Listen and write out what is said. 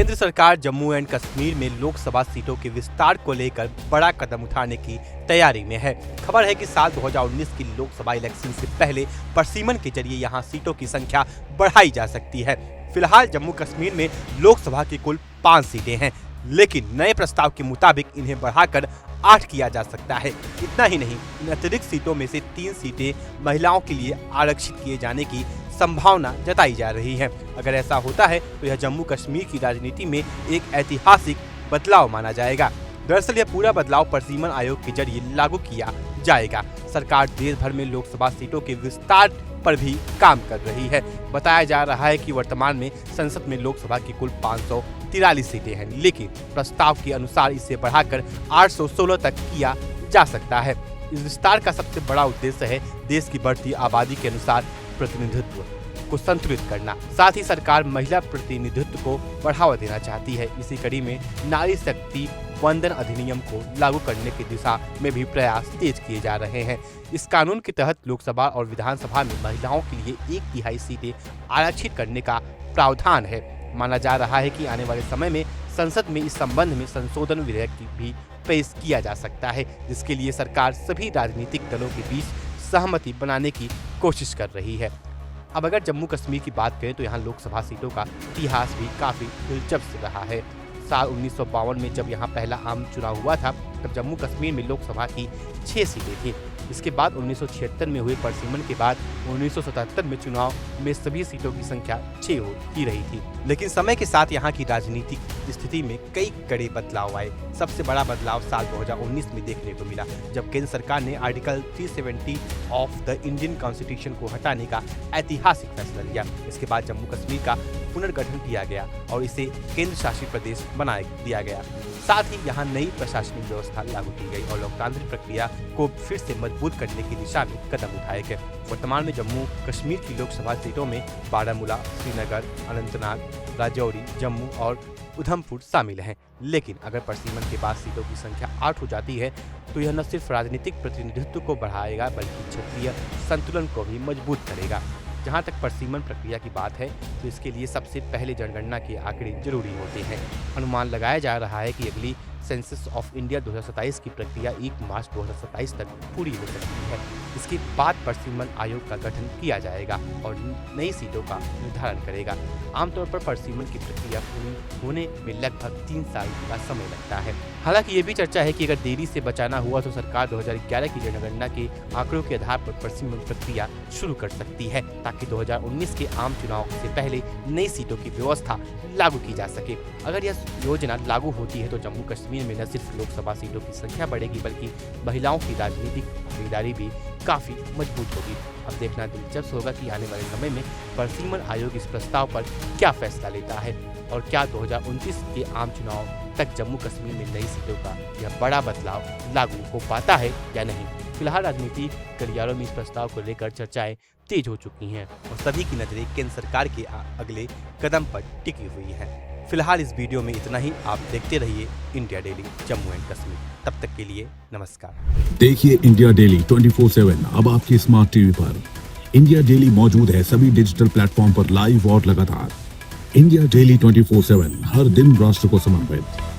केंद्र सरकार जम्मू एंड कश्मीर में लोकसभा सीटों के विस्तार को लेकर बड़ा कदम उठाने की तैयारी में है। खबर है कि साल 2019 की लोकसभा इलेक्शन से पहले परसीमन के जरिए यहां सीटों की संख्या बढ़ाई जा सकती है। फिलहाल जम्मू कश्मीर में लोकसभा की कुल 5 सीटें हैं, लेकिन नए प्रस्ताव के मुताबिक इन्हें बढ़ाकर 8 किया जा सकता है। इतना ही नहीं, इन अतिरिक्त सीटों में से 3 सीटें महिलाओं के लिए आरक्षित किए जाने की संभावना जताई जा रही है। अगर ऐसा होता है तो यह जम्मू कश्मीर की राजनीति में एक ऐतिहासिक बदलाव माना जाएगा। दरअसल यह पूरा बदलाव परसीमन आयोग के जरिए लागू किया जाएगा। सरकार देश भर में लोकसभा सीटों के विस्तार पर भी काम कर रही है। बताया जा रहा है कि वर्तमान में संसद में लोकसभा की कुल 543 सीटें हैं, लेकिन प्रस्ताव के अनुसार इसे बढ़ाकर 816 तक किया जा सकता है। इस विस्तार का सबसे बड़ा उद्देश्य है देश की बढ़ती आबादी के अनुसार प्रतिनिधित्व को संतुलित करना। साथ ही सरकार महिला प्रतिनिधित्व को बढ़ावा देना चाहती है। इसी कड़ी में नारी शक्ति वंदन अधिनियम को लागू करने की दिशा में भी प्रयास तेज किए जा रहे हैं। इस कानून के तहत लोकसभा और विधानसभा में महिलाओं के लिए 1/3 सीटें आरक्षित करने का प्रावधान है। माना जा रहा है कि आने वाले समय में संसद में इस संबंध में संशोधन विधेयक भी पेश किया जा सकता है, जिसके लिए सरकार सभी राजनीतिक दलों के बीच सहमति बनाने की कोशिश कर रही है। अब अगर जम्मू कश्मीर की बात करें तो यहाँ लोकसभा सीटों का इतिहास भी काफी दिलचस्प रहा है। साल 1952 में जब यहाँ पहला आम चुनाव हुआ था, तब जम्मू कश्मीर में लोकसभा की 6 सीटें थी। इसके बाद 1976 में हुए परसीमन के बाद 1977 में चुनाव में सभी सीटों की संख्या 6 ही रही थी। लेकिन समय के साथ यहाँ की राजनीतिक स्थिति में कई कड़े बदलाव आए। सबसे बड़ा बदलाव साल 2019 में देखने को मिला, जब केंद्र सरकार ने article 370 of the Indian constitution को हटाने का ऐतिहासिक फैसला लिया। इसके बाद जम्मू कश्मीर का पुनर्गठन किया गया और इसे केंद्र शासित प्रदेश बना दिया गया। साथ ही यहाँ नई प्रशासनिक व्यवस्था लागू की गई और लोकतांत्रिक प्रक्रिया को फिर से मजबूत करने की दिशा में कदम उठाए गए। वर्तमान में जम्मू कश्मीर की लोकसभा सीटों में बारामूला, श्रीनगर, अनंतनाग, राजौरी, जम्मू और उधमपुर शामिल हैं। लेकिन अगर परसीमन के बाद सीटों की संख्या 8 हो जाती है तो यह न सिर्फ राजनीतिक प्रतिनिधित्व को बढ़ाएगा बल्कि क्षेत्रीय संतुलन को भी मजबूत करेगा। जहां तक परसीमन प्रक्रिया की बात है तो इसके लिए सबसे पहले जनगणना के आंकड़े जरूरी होते हैं। अनुमान लगाया जा रहा है कि अगली सेंसस ऑफ इंडिया 2027 की प्रक्रिया 1 मार्च 2027 तक पूरी हो सकती है। इसके बाद परसीमन आयोग का गठन किया जाएगा और नई सीटों का निर्धारण करेगा। आमतौर पर परसीमन की प्रक्रिया पूरी होने में लगभग 3 साल का समय लगता है। हालांकि ये भी चर्चा है कि अगर देरी से बचाना हुआ तो सरकार 2011 की जनगणना के आंकड़ों के आधार पर परसीमन प्रक्रिया शुरू कर सकती है, ताकि 2019 के आम चुनाव से पहले नई सीटों की व्यवस्था लागू की जा सके। अगर यह योजना लागू होती है तो जम्मू कश्मीर में न सिर्फ लोकसभा सीटों की संख्या बढ़ेगी बल्कि महिलाओं की राजनीतिक भागीदारी भी काफी मजबूत होगी। अब देखना दिलचस्प होगा कि आने वाले समय में परसीमन आयोग इस प्रस्ताव पर क्या फैसला लेता है और क्या 2029 के आम चुनाव तक जम्मू कश्मीर में नई सीटों का यह बड़ा बदलाव लागू हो पाता है या नहीं। फिलहाल राजनीतिक गलियारों में इस प्रस्ताव को लेकर चर्चाएं तेज हो चुकी हैं और सभी की नजरें केंद्र सरकार के अगले कदम पर टिकी हुई हैं। फिलहाल इस वीडियो में इतना ही। आप देखते रहिए India daily Jammu and Kashmir. तब तक के लिए नमस्कार। देखिए इंडिया डेली 24/7 अब आपकी स्मार्ट टीवी पर। इंडिया डेली मौजूद है सभी डिजिटल प्लेटफॉर्म पर लाइव और लगातार। इंडिया डेली 24/7 हर दिन राष्ट्र को समर्पित।